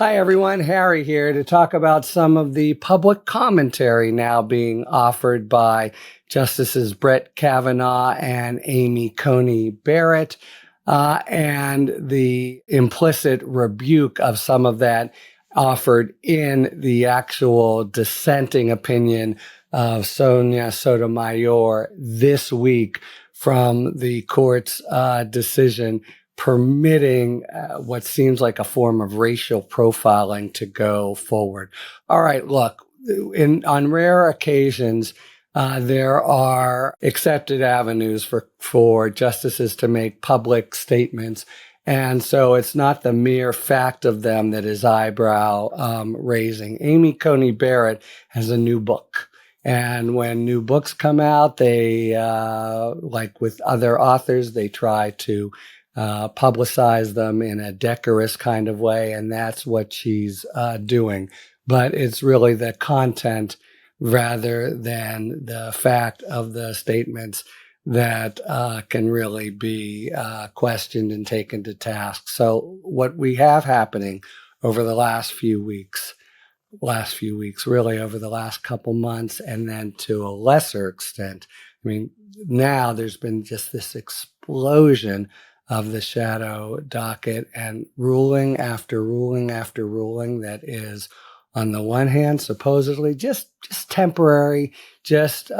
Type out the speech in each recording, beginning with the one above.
Hi, everyone. Harry here to talk about some of the public commentary now being offered by Justices Brett Kavanaugh and Amy Coney Barrett, and the implicit rebuke of some of that offered in the actual dissenting opinion of Sotomayor this week from the court's decision permitting what seems like a form of racial profiling to go forward. All right, look, on rare occasions, there are accepted avenues for justices to make public statements. And so it's not the mere fact of them that is eyebrow raising. Amy Coney Barrett has a new book. And when new books come out, they, like with other authors, they try to publicize them in a decorous kind of way, and that's what she's doing. But it's really the content rather than the fact of the statements that can really be questioned and taken to task. So what we have happening over the last few weeks, really over the last couple months, and then to a lesser extent, I mean, now there's been just this explosion of the shadow docket and ruling after ruling after ruling that is, on the one hand, supposedly just temporary, just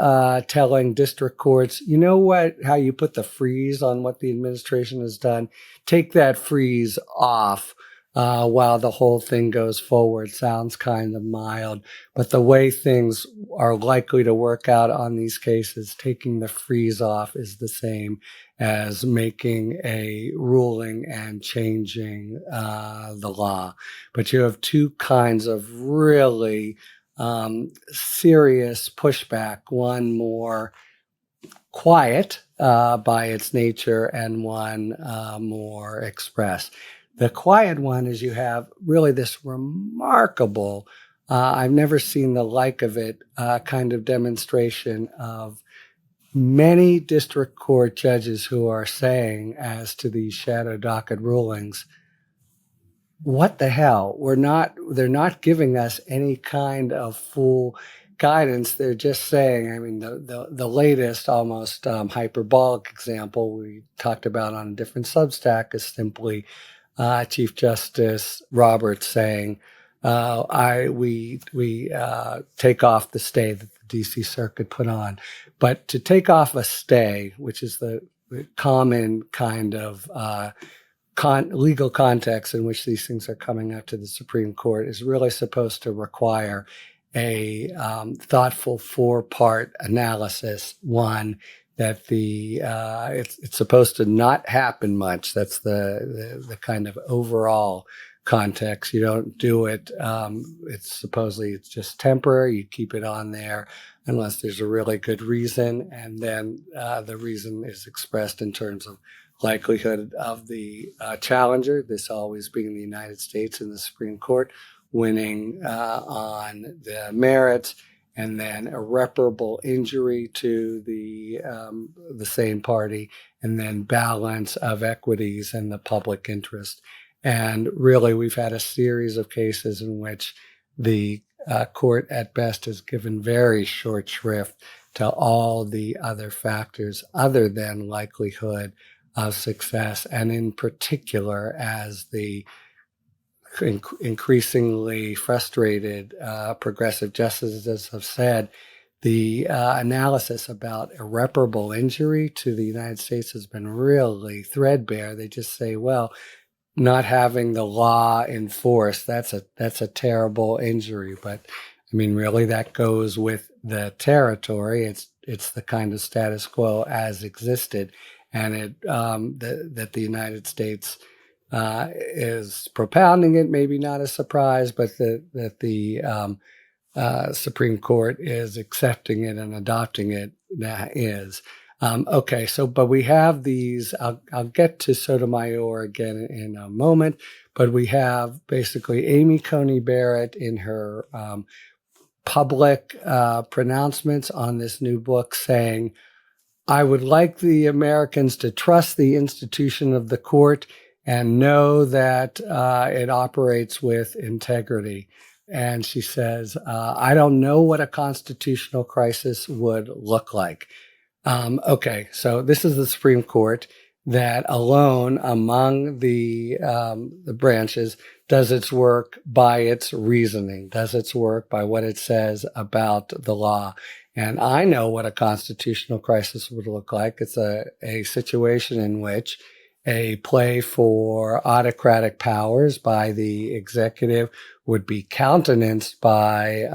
telling district courts, you know what, how you put the freeze on what the administration has done, take that freeze off while the whole thing goes forward. Sounds kind of mild, but the way things are likely to work out on these cases, taking the freeze off is the same as making a ruling and changing the law. But you have two kinds of really serious pushback, one more quiet by its nature and one more express. The quiet one is you have really this remarkable, I've never seen the like of it, kind of demonstration of many district court judges who are saying as to these shadow docket rulings, what the hell? They're not giving us any kind of full guidance. They're just saying, I mean, the latest almost hyperbolic example we talked about on a different Substack is simply Chief Justice Roberts saying, we take off the stay that the DC Circuit put on. But to take off a stay, which is the common kind of legal context in which these things are coming up to the Supreme Court, is really supposed to require a thoughtful four-part analysis. One, that it's supposed to not happen much. That's the kind of overall context. You don't do it. It's just temporary. You keep it on there unless there's a really good reason, and then the reason is expressed in terms of likelihood of the challenger, this always being the United States in the Supreme Court, winning on the merits, and then irreparable injury to the same party, and then balance of equities and the public interest. And really, we've had a series of cases in which the court at best has given very short shrift to all the other factors other than likelihood of success, and in particular, as the increasingly frustrated progressive justices have said, the analysis about irreparable injury to the United States has been really threadbare. They just say, well, not having the law enforced, that's a terrible injury. But I mean, really, that goes with the territory. It's the kind of status quo as existed, and that the United States is propounding it, maybe not a surprise, but that the Supreme Court is accepting it and adopting it is. Okay, but we have these, I'll get to Sotomayor again in a moment, but we have basically Amy Coney Barrett in her public pronouncements on this new book saying, I would like the Americans to trust the institution of the court and know that it operates with integrity. And she says, I don't know what a constitutional crisis would look like. Okay, so this is the Supreme Court that alone among the branches does its work by its reasoning, does its work by what it says about the law. And I know what a constitutional crisis would look like. It's a situation in which a play for autocratic powers by the executive would be countenanced by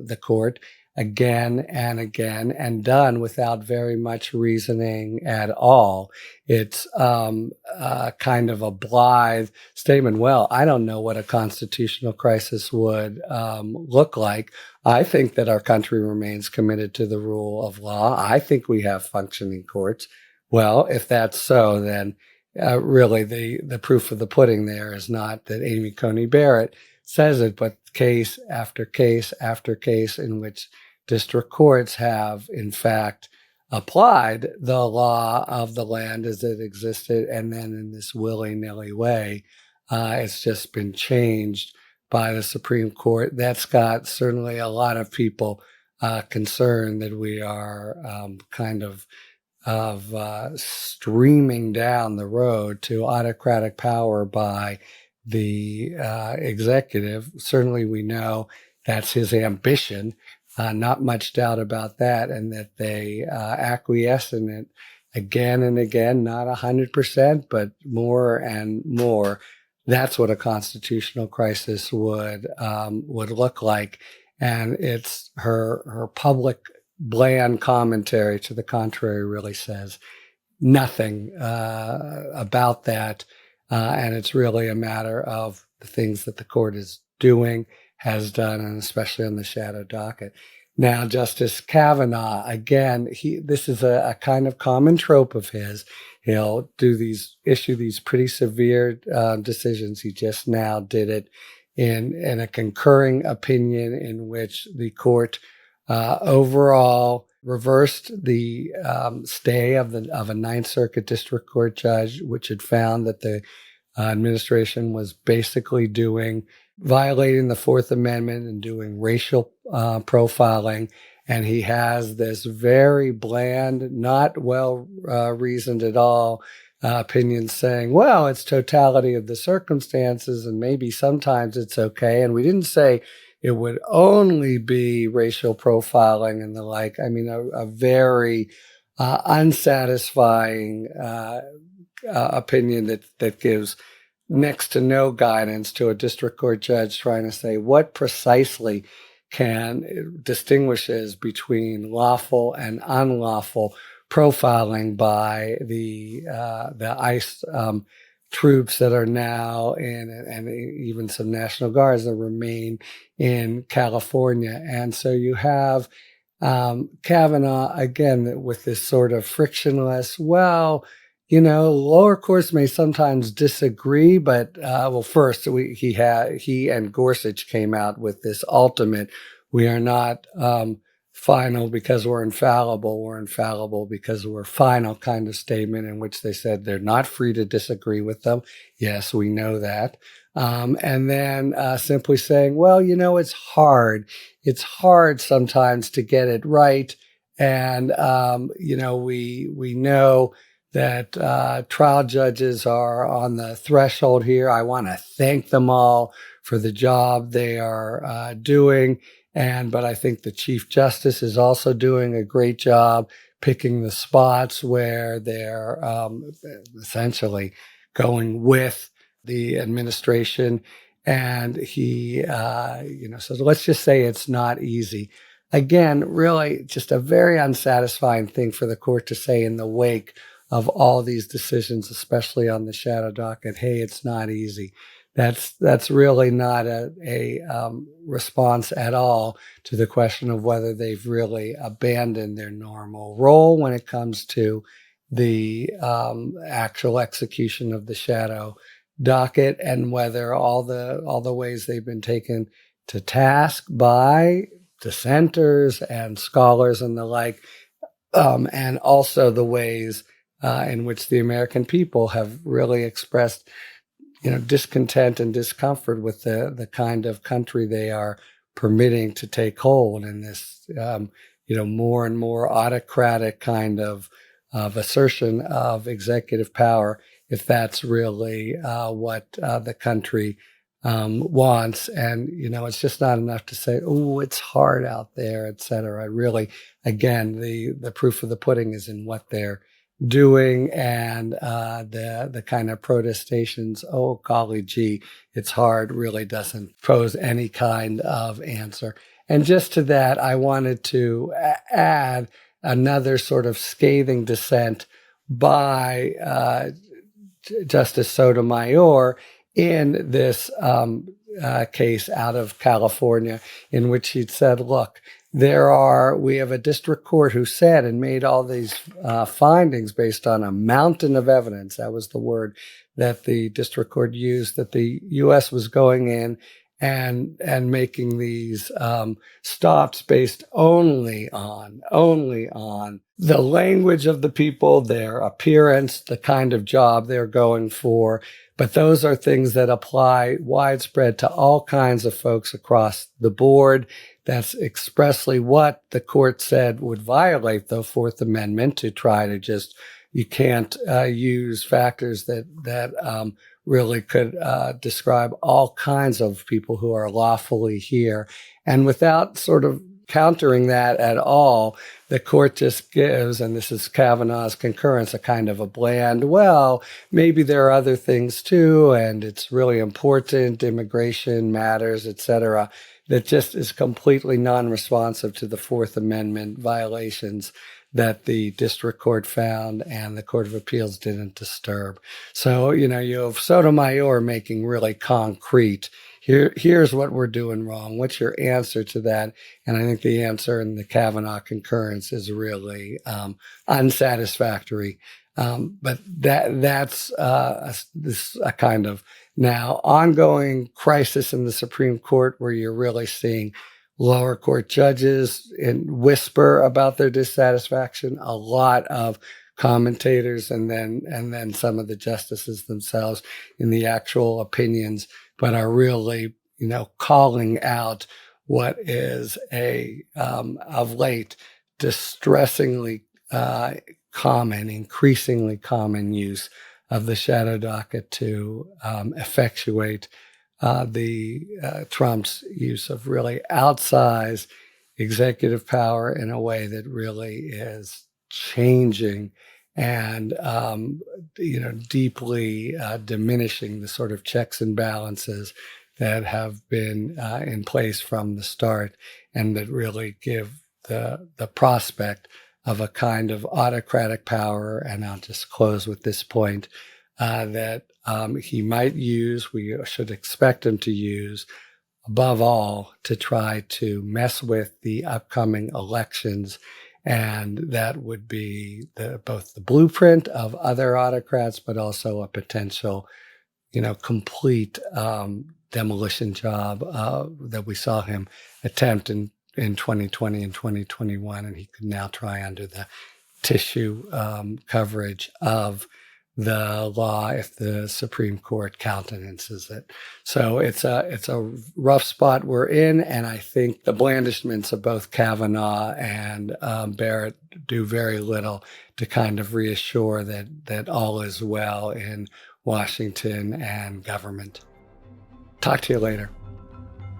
the court again and again, and done without very much reasoning at all. It's kind of a blithe statement. Well, I don't know what a constitutional crisis would look like. I think that our country remains committed to the rule of law. I think we have functioning courts. Well, if that's so, then really the proof of the pudding there is not that Amy Coney Barrett says it, but case after case after case in which district courts have, in fact, applied the law of the land as it existed, and then in this willy-nilly way, it's just been changed by the Supreme Court. That's got certainly a lot of people concerned that we are kind of streaming down the road to autocratic power by the executive. Certainly we know that's his ambition, not much doubt about that, and that they acquiesce in it again and again, not 100%, but more and more. That's what a constitutional crisis would look like. And it's her public bland commentary to the contrary really says nothing about that. And it's really a matter of the things that the court is doing, has done, and especially on the shadow docket. Now, Justice Kavanaugh, again, this is a kind of common trope of his. He'll issue these pretty severe decisions. He just now did it in a concurring opinion in which the court overall reversed the stay of a Ninth Circuit District Court judge, which had found that the administration was basically violating the Fourth Amendment and doing racial profiling. And he has this very bland, not well reasoned at all opinion saying, well, it's totality of the circumstances and maybe sometimes it's okay. And we didn't say it would only be racial profiling and the like. I mean, a very unsatisfying opinion that gives next to no guidance to a district court judge trying to say what precisely distinguishes between lawful and unlawful profiling by the ICE troops that are now in, and even some National Guards that remain in California. And so you have Kavanaugh, again, with this sort of frictionless, well, lower courts may sometimes disagree, but first he and Gorsuch came out with this ultimate, we are not final because we're infallible. We're infallible because we're final kind of statement in which they said they're not free to disagree with them. Yes, we know that. And then simply saying, well, it's hard. It's hard sometimes to get it right. And, we know that trial judges are on the threshold here. I want to thank them all for the job they are doing. But I think the Chief Justice is also doing a great job picking the spots where they're essentially going with the administration. And he, so let's just say it's not easy. Again, really just a very unsatisfying thing for the court to say in the wake of all these decisions, especially on the shadow docket. Hey, it's not easy. That's really not a response at all to the question of whether they've really abandoned their normal role when it comes to the actual execution of the shadow docket, and whether all the ways they've been taken to task by dissenters and scholars and the like, and also the ways in which the American people have really expressed discontent and discomfort with the kind of country they are permitting to take hold in this, more and more autocratic kind of assertion of executive power, if that's really what the country wants. And, it's just not enough to say, oh, it's hard out there, et cetera. Really, again, the proof of the pudding is in what they're doing, and the kind of protestations, oh, golly gee, it's hard, really doesn't pose any kind of answer. And just to that, I wanted to add another sort of scathing dissent by Justice Sotomayor in this case out of California, in which he'd said, look, we have a district court who said and made all these findings based on a mountain of evidence. That was the word that the district court used, that the U.S. was going in and making these stops based only on the language of the people, their appearance, the kind of job they're going for. But those are things that apply widespread to all kinds of folks across the board. That's expressly what the court said would violate the Fourth Amendment, to try to you can't use factors that really could describe all kinds of people who are lawfully here. And without sort of countering that at all, the court just gives, and this is Kavanaugh's concurrence, a kind of a bland, well, maybe there are other things too, and it's really important, immigration matters, et cetera, that just is completely non-responsive to the Fourth Amendment violations that the district court found and the Court of Appeals didn't disturb. So, you have Sotomayor making really concrete, here's what we're doing wrong. What's your answer to that? And I think the answer in the Kavanaugh concurrence is really unsatisfactory. But that's a kind of now ongoing crisis in the Supreme Court, where you're really seeing lower court judges whisper about their dissatisfaction, a lot of commentators, and then some of the justices themselves in the actual opinions, but are really, calling out what is of late, distressingly increasingly common use of the shadow docket to effectuate Trump's use of really outsized executive power in a way that really is changing and deeply diminishing the sort of checks and balances that have been in place from the start, and that really give the prospect of a kind of autocratic power. And I'll just close with this point, that he might use, we should expect him to use, above all, to try to mess with the upcoming elections. And that would be both the blueprint of other autocrats, but also a potential, complete demolition job that we saw him attempt in 2020 and 2021. And he could now try under the tissue coverage of the law if the Supreme Court countenances it. So it's a rough spot we're in, and I think the blandishments of both Kavanaugh and Barrett do very little to kind of reassure that all is well in Washington and government. Talk to you later.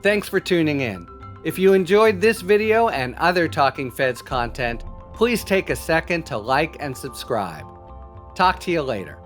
Thanks for tuning in. If you enjoyed this video and other Talking Feds content, please take a second to like and subscribe. Talk to you later.